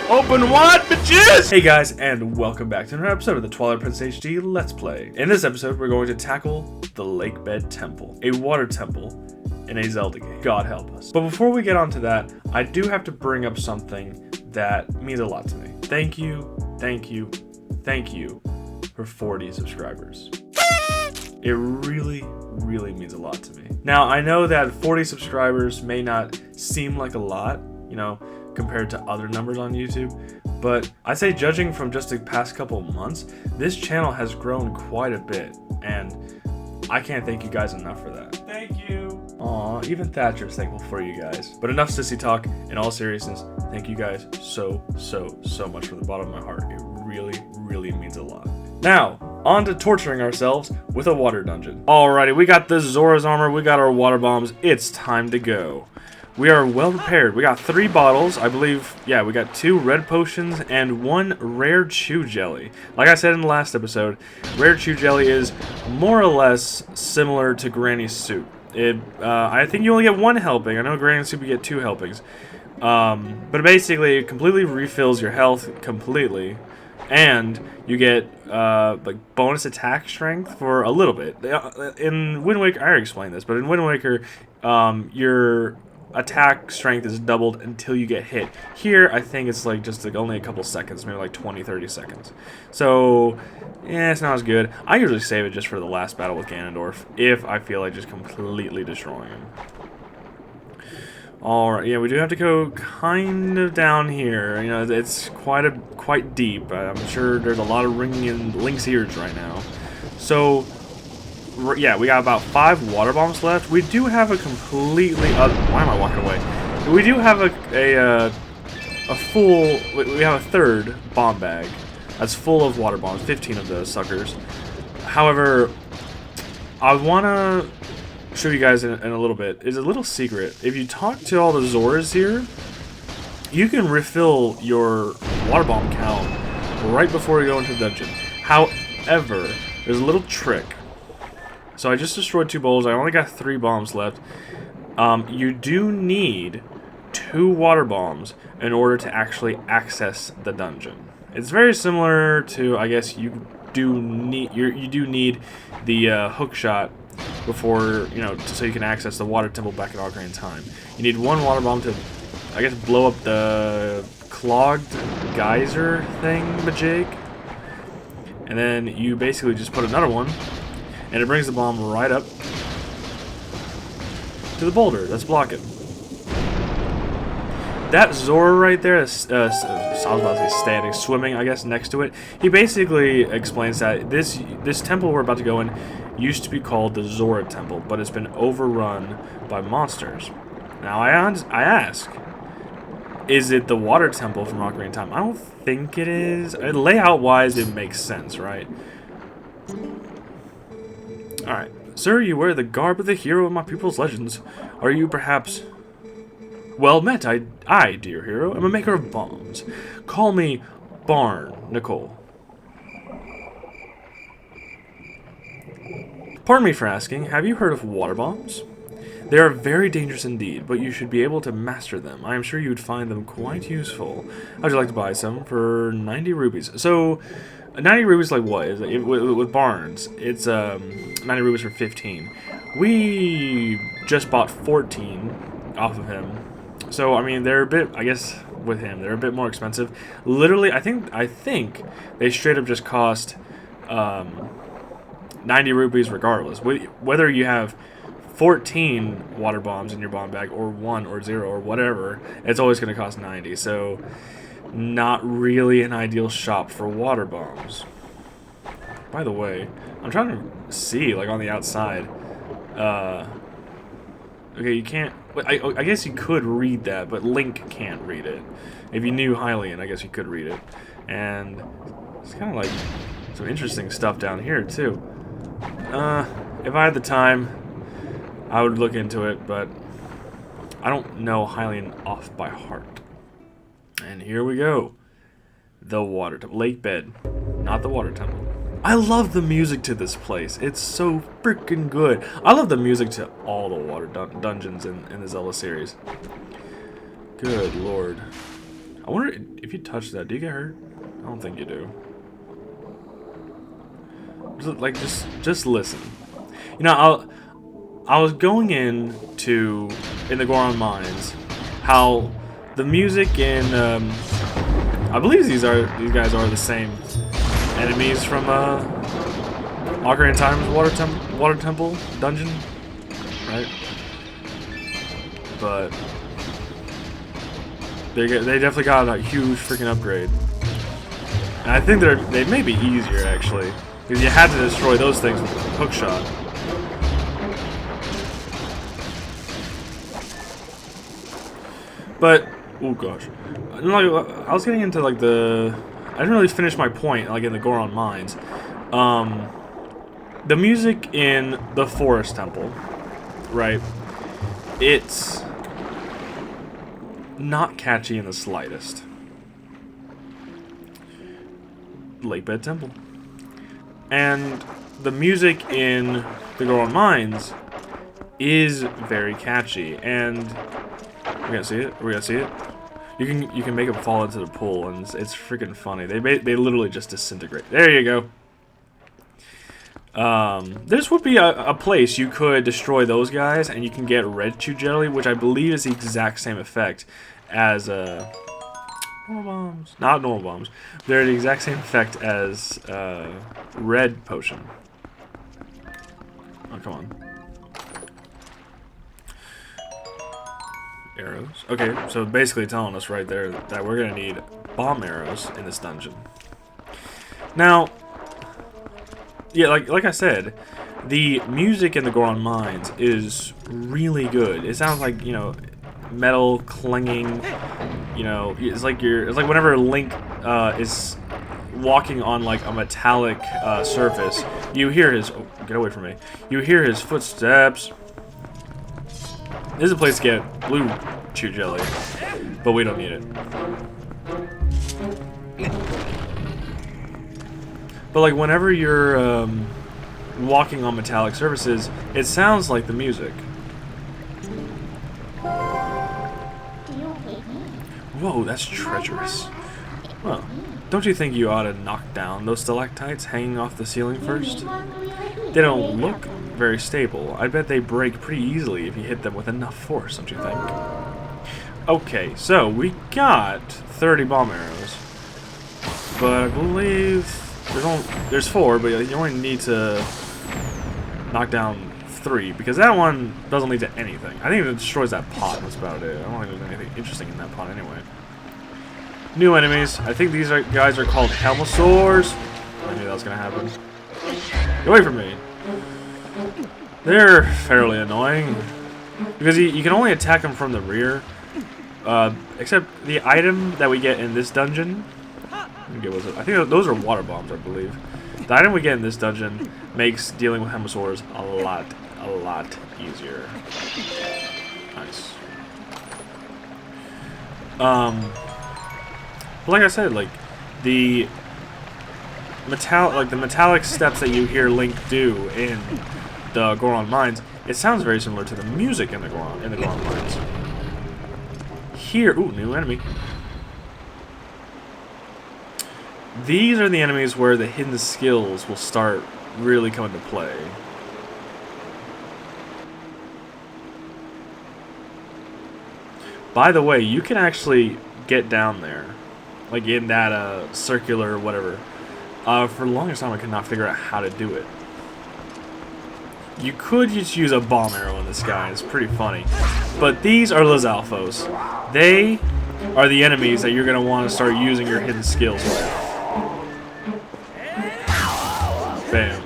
Open wide, bitches! Hey guys, and welcome back to another episode of the Twilight HD Let's Play. In this episode, we're going to tackle the Lakebed Temple, a water temple in a Zelda game. God help us. But before we get on to that, I do have to bring up something that means a lot to me. Thank you for 40 subscribers. It really means a lot to me. Now, I know that 40 subscribers may not seem like a lot, you know, compared to other numbers on YouTube, but I'd say judging from just the past couple months, this channel has grown quite a bit, and I can't thank you guys enough for that. Thank you. Aw, even Thatcher's thankful for you guys. But enough sissy talk. In all seriousness, thank you guys so much from the bottom of my heart. It really means a lot. Now, on to torturing ourselves with a water dungeon. Alrighty, we got the Zora's armor, we got our water bombs. It's time to go. We are well prepared. We got 3 bottles, I believe. Yeah, we got 2 red potions and 1 rare chew jelly. Like I said in the last episode, rare chew jelly is more or less similar to Granny's soup. I think you only get 1 helping. I know Granny's soup you get 2 helpings. But basically, it completely refills your health completely. And you get like bonus attack strength for a little bit. In Wind Waker, I already explained this, but in Wind Waker, your attack strength is doubled until you get hit. Here, I think it's like just like only a couple seconds, maybe like 20-30 seconds. So, yeah, it's not as good. I usually save it just for the last battle with Ganondorf, if I feel like just completely destroying him. Alright, yeah, we do have to go kind of down here. You know, it's quite deep. I'm sure there's a lot of ringing in Link's ears right now. So, yeah, we got about 5 water bombs left. We do have a completely why am I walking away? We do have a full. We have a 3rd bomb bag that's full of water bombs. 15 of those suckers. However, I wanna show you guys in a little bit. Is a little secret. If you talk to all the Zoras here, you can refill your water bomb count right before you go into the dungeon. However, there's a little trick. So I just destroyed 2 bowls. I only got 3 bombs left. You do need 2 water bombs in order to actually access the dungeon. It's very similar to, I guess you do need the hook shot before, you know, so you can access the water temple back at Ocarina of Time. You need 1 water bomb to, I guess, blow up the clogged geyser thing, majig. And then you basically just put another one, and it brings the bomb right up to the boulder that's blocking. That Zora right there, I was about to say standing, swimming, I guess, next to it, he basically explains that this temple we're about to go in used to be called the Zora Temple, but it's been overrun by monsters. Now, I ask, is it the Water Temple from Ocarina of Time? I don't think it is. Layout-wise, it makes sense, right? Alright. Sir, you wear the garb of the hero of my people's legends. Are you perhaps... Well met, I, dear hero, am a maker of bombs. Call me Nicole. Pardon me for asking, have you heard of water bombs? They are very dangerous indeed, but you should be able to master them. I am sure you would find them quite useful. How would you like to buy some? For 90 rupees. So, 90 rupees like what? With Barnes, it's 90 rupees for 15. We just bought 14 off of him. So, I mean, they're a bit, I guess, with him, they're a bit more expensive. Literally, I think they straight up just cost 90 rupees regardless. Whether you have 14 water bombs in your bomb bag, or 1 or 0 or whatever, it's always going to cost 90. So, not really an ideal shop for water bombs. By the way, I'm trying to see, like, on the outside. Okay, you can't... I guess you could read that, but Link can't read it. If you knew Hylian, I guess you could read it. And it's kind of like some interesting stuff down here, too. If I had the time, I would look into it, but I don't know Hylian off by heart. And here we go. The water temple. Lakebed, not the water temple. I love the music to this place. It's so freaking good. I love the music to all the water dungeons in the Zelda series. Good lord. I wonder if you touch that, do you get hurt? I don't think you do. Just listen. You know, I was going in the Goron Mines, how the music in I believe these guys are the same enemies from Ocarina of Time's Water Temple dungeon, right? But they definitely got a huge freaking upgrade, and I think they may be easier actually, because you had to destroy those things with a hook shot. But oh gosh, I was getting into like I didn't really finish my point like in the Goron Mines. The music in the Forest Temple, right? It's not catchy in the slightest. Lakebed Temple. And the music in the Goron Mines is very catchy, and we're gonna see it. We're gonna see it. You can make them fall into the pool, and it's freaking funny. They literally just disintegrate. There you go. This would be a place you could destroy those guys, and you can get red chew jelly, which I believe is the exact same effect as normal bombs. Not normal bombs. They're the exact same effect as red potion. Oh, come on. Arrows. Okay, so basically telling us right there that we're gonna need bomb arrows in this dungeon. Now, yeah, like I said, the music in the Goron Mines is really good. It sounds like, you know, metal clanging. You know, it's like whenever Link is walking on like a metallic surface, you hear his. Oh, get away from me! You hear his footsteps. This is a place to get blue chew jelly, but we don't need it. But like whenever you're walking on metallic surfaces, it sounds like the music. Whoa, that's treacherous. Well, don't you think you ought to knock down those stalactites hanging off the ceiling first? They don't look very stable. I bet they break pretty easily if you hit them with enough force, don't you think? Okay, so we got 30 bomb arrows. But I believe there's 4, but you only need to knock down 3, because that one doesn't lead to anything. I think it destroys that pot, that's about it. I don't think there's anything interesting in that pot anyway. New enemies. I think these guys are called Helmosaurs. I knew that was going to happen. Get away from me. They're fairly annoying, because you can only attack them from the rear. Except the item that we get in this dungeon, I think those are water bombs, I believe. The item we get in this dungeon makes dealing with Helmosaurs a lot easier. Nice. But like I said, like the metallic steps that you hear Link do in the Goron Mines, it sounds very similar to the music in the Goron Mines. Here, ooh, new enemy. These are the enemies where the hidden skills will start really coming to play. By the way, you can actually get down there, like in that circular whatever. For the longest time, I could not figure out how to do it. You could just use a bomb arrow in this guy. It's pretty funny. But these are Lizalfos. They are the enemies that you're going to want to start using your hidden skills with. Bam.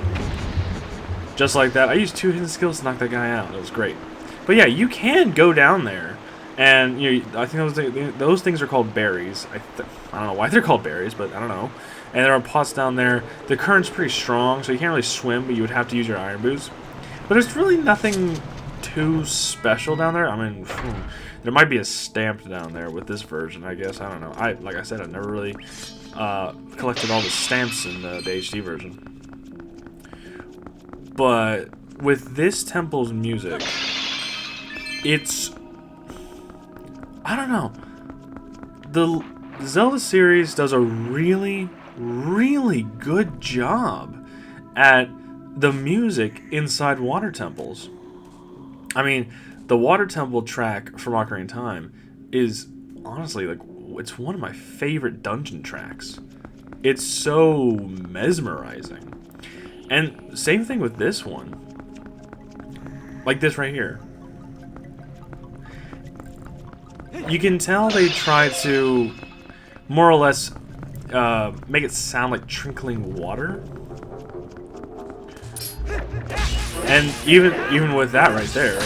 Just like that. I used 2 hidden skills to knock that guy out. That was great. But yeah, you can go down there. And you know, I think those things are called berries. I don't know why they're called berries, but I don't know. And there are pots down there. The current's pretty strong, so you can't really swim, but you would have to use your iron boots. But there's really nothing too special down there. I mean, there might be a stamp down there with this version, I guess. I don't know. Like I said, I've never really collected all the stamps in the HD version. But with this temple's music, it's... I don't know. Zelda series does a really, really good job at the music inside water temples. I mean, the water temple track from Ocarina of Time is honestly like it's one of my favorite dungeon tracks. It's so mesmerizing. And same thing with this one. Like this right here. You can tell they tried to more or less make it sound like trickling water. And even with that right there,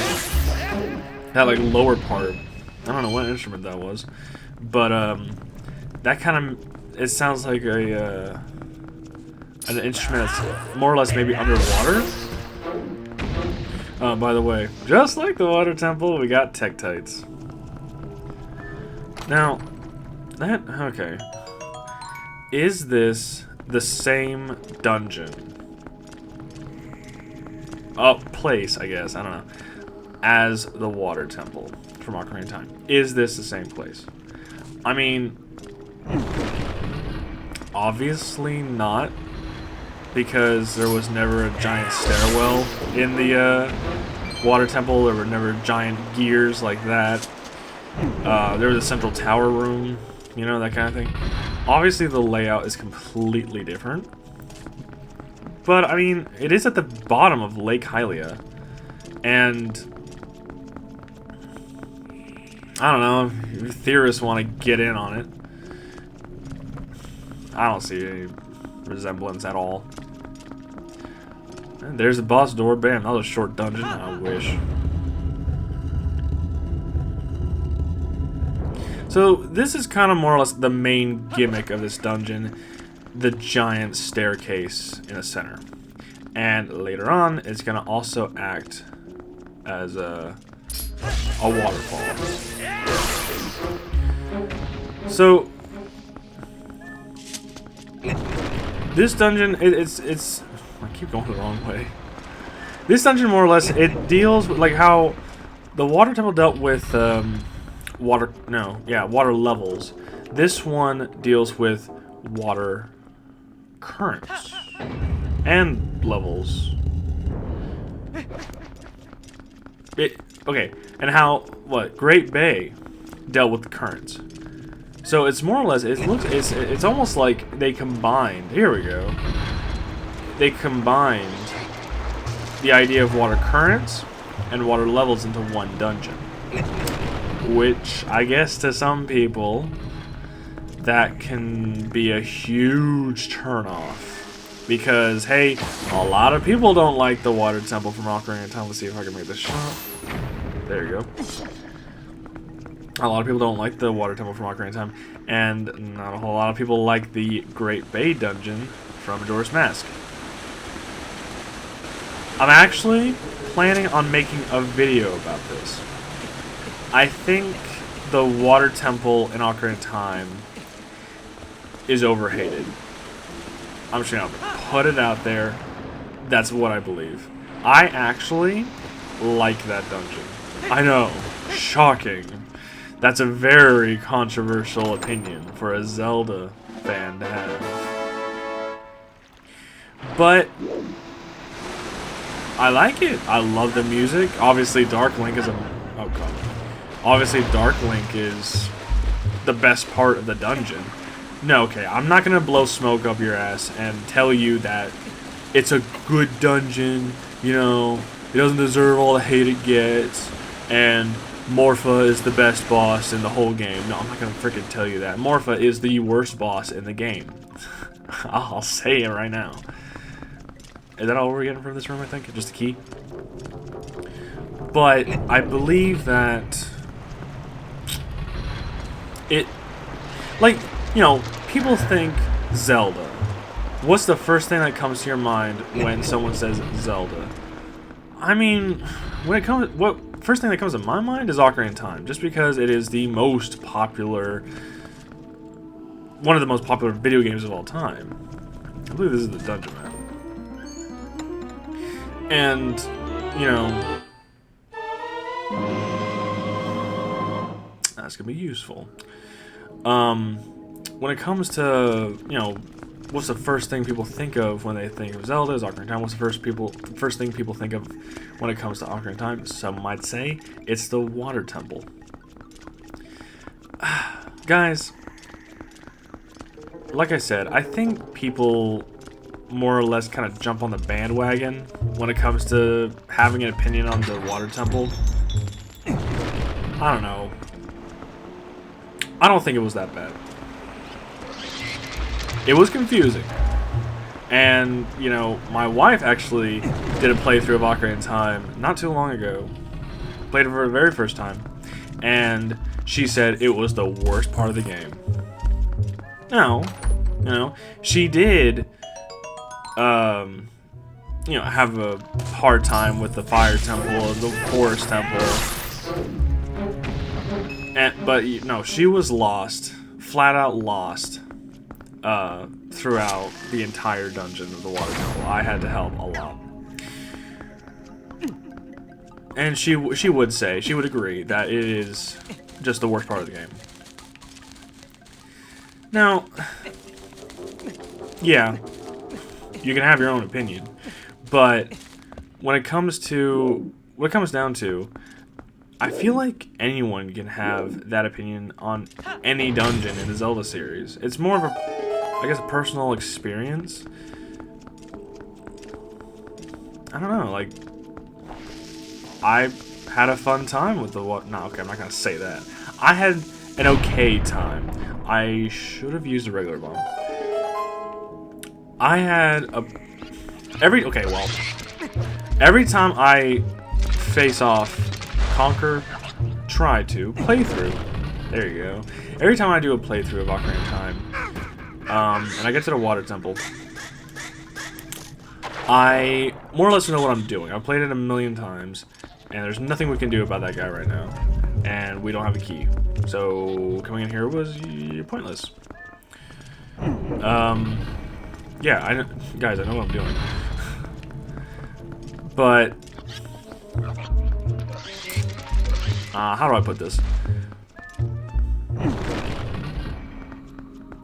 that like lower part, I don't know what instrument that was, but that kind of, it sounds like a an instrument that's more or less maybe underwater. By the way, just like the water temple, we got Tektites. Now, okay. Is this the same dungeon? Oh, place, I guess, I don't know. As the water temple from Ocarina of Time. Is this the same place? I mean, obviously not. Because there was never a giant stairwell in the water temple. There were never giant gears like that. There was a central tower room, you know, that kind of thing. Obviously, the layout is completely different. But, I mean, it is at the bottom of Lake Hylia. And I don't know, if theorists want to get in on it. I don't see any resemblance at all. And there's the boss door. Bam, that was a short dungeon. I wish. So this is kind of more or less the main gimmick of this dungeon, the giant staircase in the center. And later on, it's going to also act as a waterfall. So this dungeon, it's I keep going the wrong way. This dungeon, more or less, it deals with like how the water temple dealt with water levels. This one deals with water currents and levels. Okay, and how Great Bay dealt with the currents. So it's more or less, it's almost like they combined. Here we go. They combined the idea of water currents and water levels into one dungeon. Which, I guess to some people, that can be a huge turnoff. Because, hey, a lot of people don't like the water temple from Ocarina of Time. Let's see if I can make this shot. There you go. A lot of people don't like the water temple from Ocarina of Time. And not a whole lot of people like the Great Bay dungeon from Majora's Mask. I'm actually planning on making a video about this. I think the water temple in Ocarina of Time is overhated. I'm just gonna put it out there. That's what I believe. I actually like that dungeon. I know, shocking. That's a very controversial opinion for a Zelda fan to have. But I like it. I love the music. Obviously, Dark Link is Obviously, Dark Link is the best part of the dungeon. No, okay, I'm not gonna blow smoke up your ass and tell you that it's a good dungeon, you know, it doesn't deserve all the hate it gets, and Morpha is the best boss in the whole game. No, I'm not gonna freaking tell you that. Morpha is the worst boss in the game. I'll say it right now. Is that all we're getting from this room, I think? Just a key? But I believe that it, like, you know, people think Zelda. What's the first thing that comes to your mind when someone says Zelda? I mean, when it comes, first thing that comes to my mind is Ocarina of Time, just because it is the most popular, one of the most popular video games of all time. I believe this is the dungeon map. And, you know, that's gonna be useful. when it comes to, you know, what's the first thing people think of when they think of Zelda? Is Ocarina of Time. What's the first thing people think of when it comes to Ocarina of Time? Some might say it's the water temple. Guys, like I said, I think people more or less kind of jump on the bandwagon when it comes to having an opinion on the water temple. I don't know. I don't think it was that bad. It was confusing. And, you know, my wife actually did a playthrough of Ocarina of Time not too long ago. Played it for the very first time. And she said it was the worst part of the game. No. You know, she did, you know, have a hard time with the fire temple, the forest temple. But, you know, she was lost. Flat out lost. Throughout the entire dungeon of the water temple. I had to help a lot. And she would say, she would agree that it is just the worst part of the game. Now, yeah, you can have your own opinion, but when it comes down to, I feel like anyone can have that opinion on any dungeon in the Zelda series. It's more of a, I guess, a personal experience. I don't know, like, I had a fun time with the what? No, okay, I'm not gonna say that. I had an okay time. I should have used a regular bomb. I had a every time I face off, conquer, try to playthrough. There you go. Every time I do a playthrough of Ocarina of Time, and I get to the water temple, I more or less know what I'm doing. I've played it a million times, and there's nothing we can do about that guy right now, and we don't have a key. So coming in here was pointless. Yeah, guys, I know what I'm doing. But how do I put this?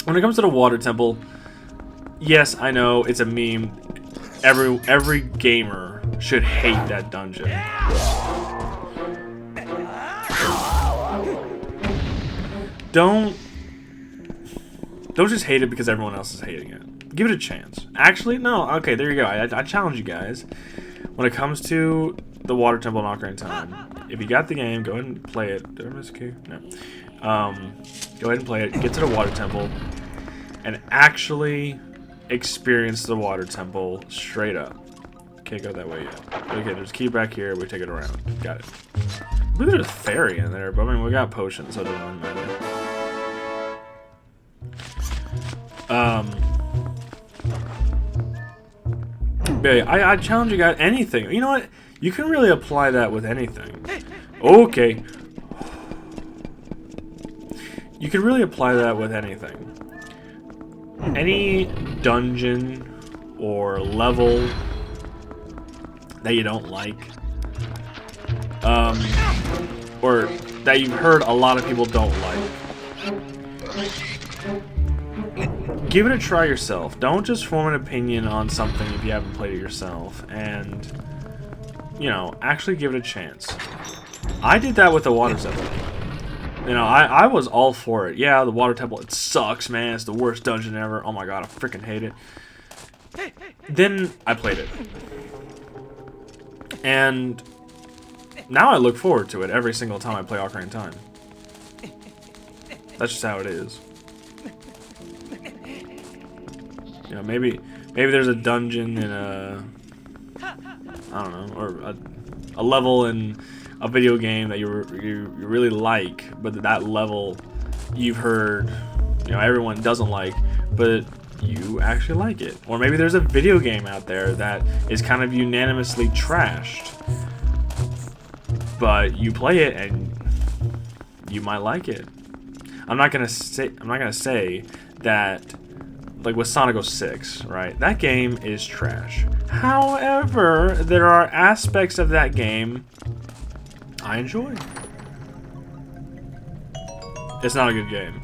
When it comes to the water temple, yes, I know it's a meme. Every gamer should hate that dungeon. Don't just hate it because everyone else is hating it. Give it a chance. Actually, no. Okay, there you go. I challenge you guys. When it comes to the water temple in Ocarina of Time, if you got the game, go ahead and play it. Did I miss a cue? No. Go ahead and play it. Get to the water temple, and actually experience the water temple straight up. Can't go that way yet. Okay, there's a key back here. We take it around. Got it. I believe there's a fairy in there, but I mean, we got potions, so it doesn't really matter. But yeah, I challenge you guys. Anything. You know what? You can really apply that with anything. Okay. You can really apply that with anything. Any dungeon or level that you don't like, or that you've heard a lot of people don't like, give it a try yourself. Don't just form an opinion on something if you haven't played it yourself, and, you know, actually give it a chance. I did that with the water temple. You know, I was all for it. Yeah, the water temple, it sucks, man. It's the worst dungeon ever. Oh my god, I freaking hate it. Then I played it. And now I look forward to it every single time I play Ocarina of Time. That's just how it is. You know, maybe there's a dungeon in a, I don't know, or a level in a video game that you really like, but that level you've heard, you know, everyone doesn't like, but you actually like it. Or maybe there's a video game out there that is kind of unanimously trashed, but you play it and you might like it. I'm not gonna say that, like with Sonic 06, right? That game is trash. However, there are aspects of that game I enjoy. It's not a good game.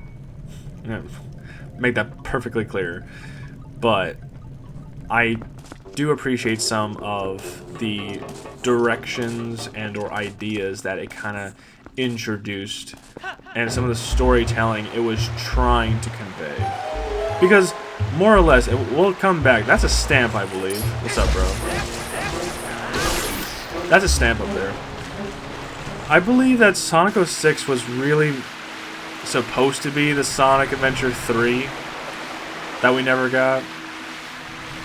make that perfectly clear. But I do appreciate some of the directions and or ideas that it kind of introduced, and some of the storytelling it was trying to convey. Because more or less, we'll come back. That's a stamp, I believe. What's up, bro? That's a stamp up there. I believe that Sonic 06 was really supposed to be the Sonic Adventure 3 that we never got.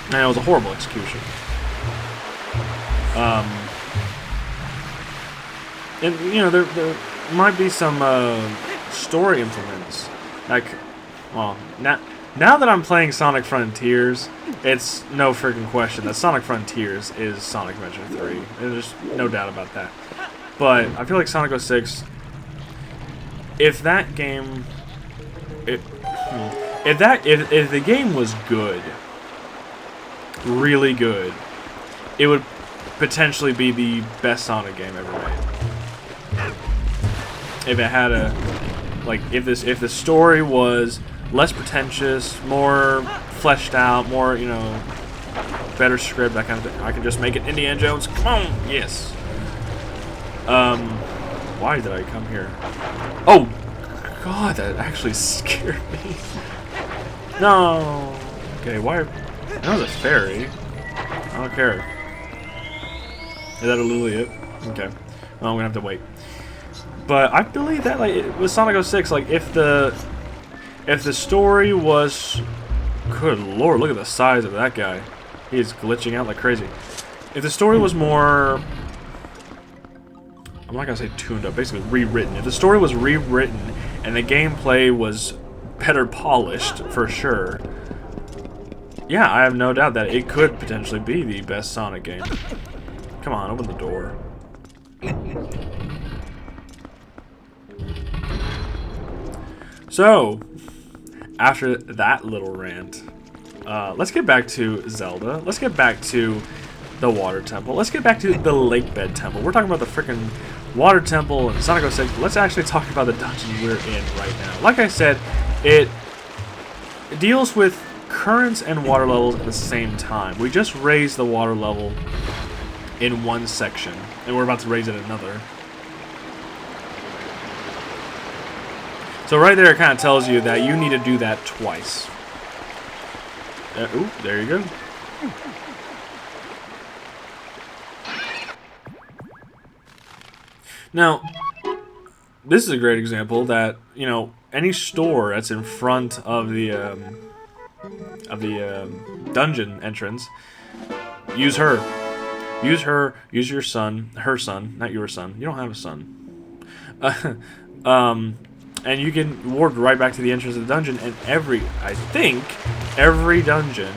And it was a horrible execution. And, you know, there might be some story implements. Like, well, now that I'm playing Sonic Frontiers, it's no freaking question that Sonic Frontiers is Sonic Adventure 3. There's no doubt about that. But I feel like Sonic 06, if that game, if the game was good, really good, it would potentially be the best Sonic game ever made. If it had a, like, if the story was less pretentious, more fleshed out, more, you know, better script, that kind of thing, I could just make it Indiana Jones. Come on, yes. Why did I come here? Oh, God, that actually scared me. No. Okay, why? That was a fairy. I don't care. Is that a Liliet? Okay. Well, I'm gonna have to wait. But I believe that, like, with Sonic 06, like, if the story was, good lord, look at the size of that guy. He is glitching out like crazy. If the story was more, I'm not gonna say tuned up, basically rewritten. If the story was rewritten and the gameplay was better polished, for sure, yeah, I have no doubt that it could potentially be the best Sonic game. Come on, open the door. So, after that little rant, let's get back to Zelda. Let's get back to the Water Temple. Let's get back to the Lake Bed Temple. We're talking about the freaking Water Temple and Sonic 06. Let's actually talk about the dungeon we're in right now. Like I said, it deals with currents and water levels at the same time. We just raised the water level in one section, and we're about to raise it another. So right there, it kind of tells you that you need to do that twice. Ooh, there you go. Now, this is a great example that, you know, any store that's in front of the dungeon entrance, use her. Use her, use your son, her son, not your son. You don't have a son. And you can ward right back to the entrance of the dungeon, and I think, every dungeon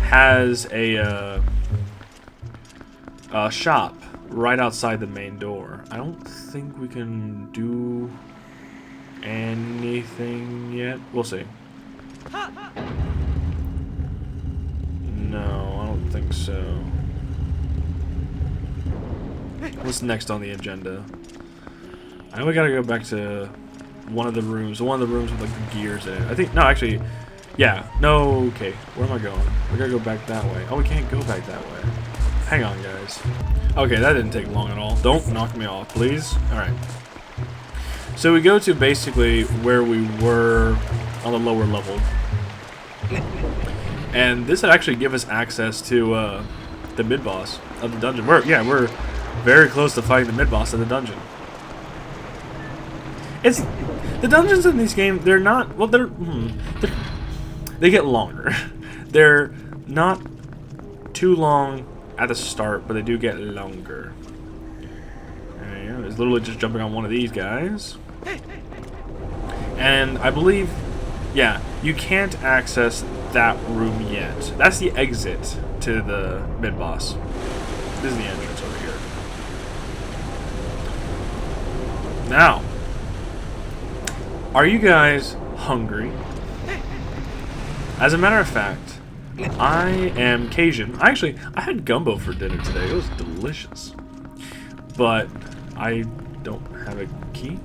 has a shop right outside the main door. I don't think we can do anything yet. We'll see. No, I don't think so. What's next on the agenda? I know we gotta go back to one of the rooms with like the gears in it. I think, no, actually, yeah, no, okay, where am I going? We gotta go back that way. Oh, we can't go back that way. Hang on, guys. Okay, that didn't take long at all. Don't knock me off, please. Alright. So we go to basically where we were on the lower level. And this would actually give us access to the mid-boss of the dungeon. We're very close to fighting the mid-boss of the dungeon. The dungeons in this game, they're not, well, they get longer. They're not too long at the start, but they do get longer. And it's literally just jumping on one of these guys. And I believe, yeah, you can't access that room yet. That's the exit to the mid-boss. This is the entrance over here. Now, are you guys hungry? As a matter of fact, I am Cajun. I had gumbo for dinner today. It was delicious. But I don't have a key.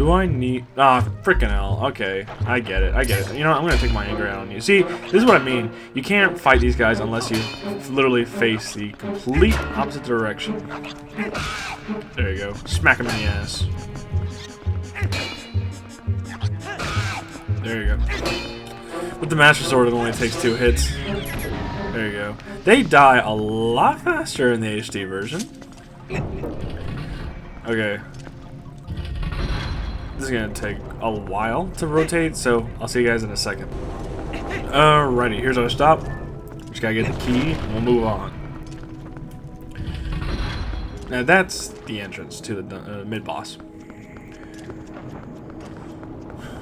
Do I need... Ah, freaking hell. Okay, I get it. I get it. You know what? I'm going to take my anger out on you. See, this is what I mean. You can't fight these guys unless you literally face the complete opposite direction. There you go. Smack him in the ass. There you go. With the Master Sword, it only takes 2 hits. There you go. They die a lot faster in the HD version. Okay. This is gonna take a while to rotate, so I'll see you guys in a second. Alrighty, here's our stop. Just gotta get the key, and we'll move on. Now that's the entrance to the mid-boss.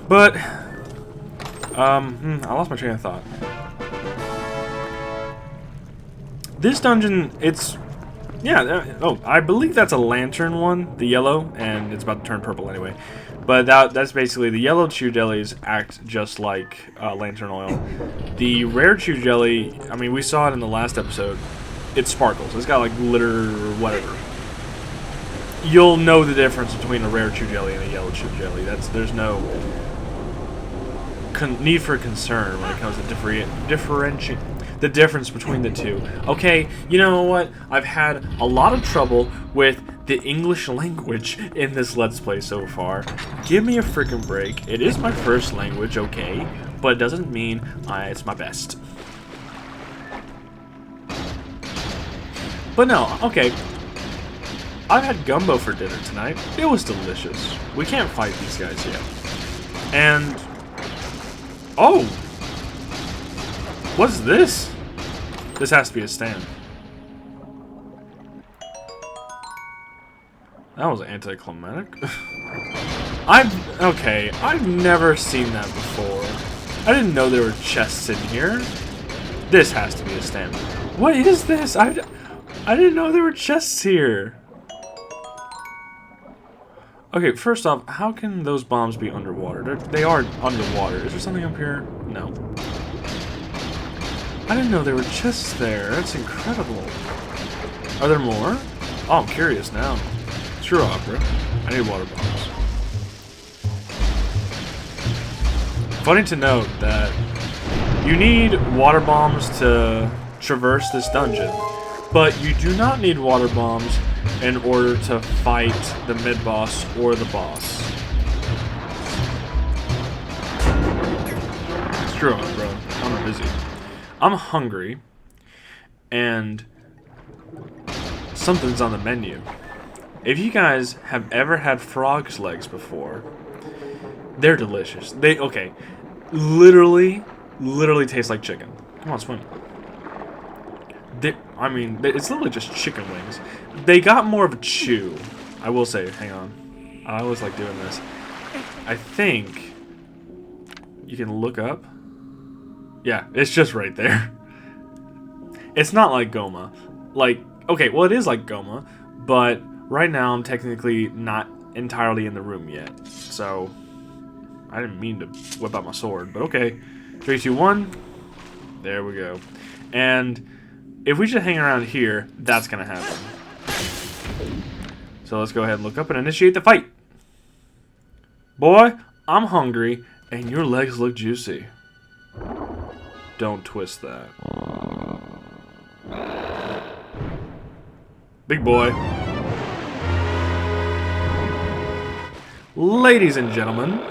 But, I lost my train of thought. This dungeon, it's... Yeah, oh, I believe that's a lantern one, the yellow, and it's about to turn purple anyway. But that's basically the yellow chew jellies act just like lantern oil. The rare chew jelly, I mean, we saw it in the last episode. It sparkles. It's got like glitter or whatever. You'll know the difference between a rare chew jelly and a yellow chew jelly. There's no need for concern when it comes to differentiating the difference between the two. Okay, you know what? I've had a lot of trouble with the English language in this Let's Play so far. Give me a freaking break. It is my first language, okay, but it doesn't mean it's my best. But no, okay. I've had gumbo for dinner tonight. It was delicious. We can't fight these guys yet. And... oh! What's this? This has to be a stand. That was anticlimactic. I've never seen that before. I didn't know there were chests in here. This has to be a stand. What is this? I didn't know there were chests here. Okay, first off, how can those bombs be underwater? They are underwater. Is there something up here? No. I didn't know there were chests there. That's incredible. Are there more? Oh, I'm curious now. Sure, Opera. I need water bombs. Funny to note that you need water bombs to traverse this dungeon, but you do not need water bombs in order to fight the mid-boss or the boss. Screw up, bro. I'm busy. I'm hungry, and something's on the menu. If you guys have ever had frog's legs before, they're delicious. Okay, literally taste like chicken. Come on, swim. It's literally just chicken wings. They got more of a chew. I will say, hang on. I always like doing this. I think you can look up. Yeah, it's just right there. It's not like Goma. Okay, well it is like Goma, but right now I'm technically not entirely in the room yet. So, I didn't mean to whip out my sword, but okay. 3, 2, 1. There we go. And if we just hang around here, that's gonna happen. So let's go ahead and look up and initiate the fight. Boy, I'm hungry, and your legs look juicy. Don't twist that. Big boy. Ladies and gentlemen.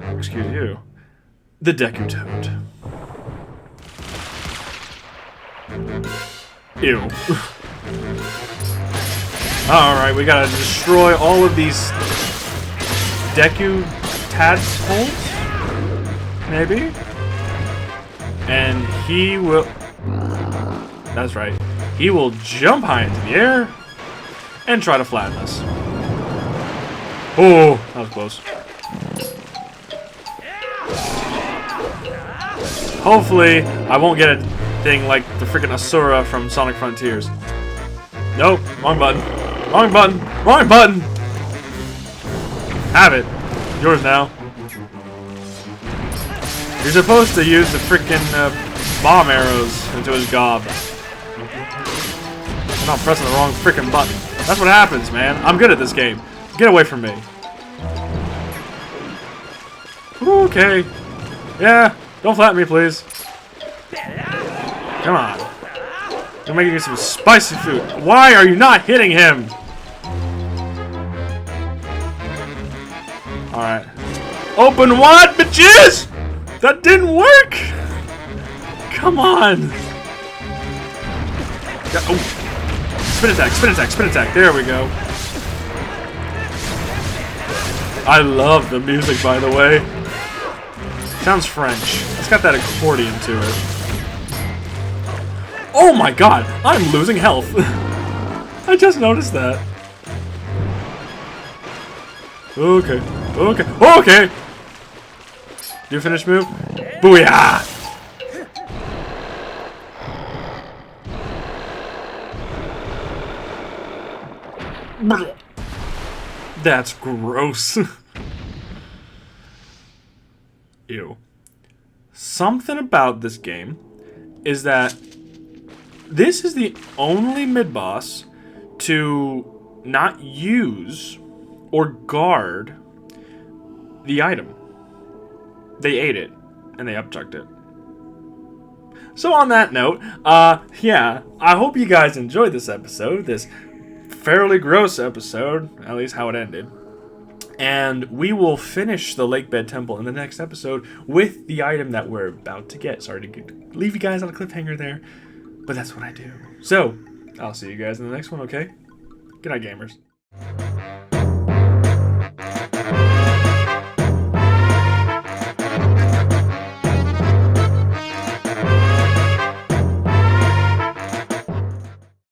Excuse you. The Deku-Toad. Ew. Alright, we gotta destroy all of these Deku tadpoles? Maybe? And he will... That's right. He will jump high into the air and try to flatten us. Oh, that was close. Hopefully, I won't get a thing like the freaking Asura from Sonic Frontiers. Nope, wrong button. Wrong button. Wrong button! Have it. Yours now. You're supposed to use the freaking bomb arrows into his gob. I'm not pressing the wrong freaking button. That's what happens, man. I'm good at this game. Get away from me. Okay. Yeah, don't flatten me, please. Come on. I'm making you some spicy food. Why are you not hitting him? Alright. Open wide, bitches! That didn't work! Come on! Oh. Spin attack, spin attack, spin attack. There we go. I love the music, by the way. Sounds French. It's got that accordion to it. Oh my god! I'm losing health! I just noticed that. Okay. Okay. Okay! Do you finish move? Booyah! That's gross. Ew. Something about this game is that this is the only mid-boss to not use or guard the item. They ate it, and they upchucked it. So on that note, yeah, I hope you guys enjoyed this episode, this fairly gross episode, at least how it ended. And we will finish the Lake Bed Temple in the next episode with the item that we're about to get. Sorry to leave you guys on a cliffhanger there, but that's what I do. So, I'll see you guys in the next one, okay? Good night, gamers.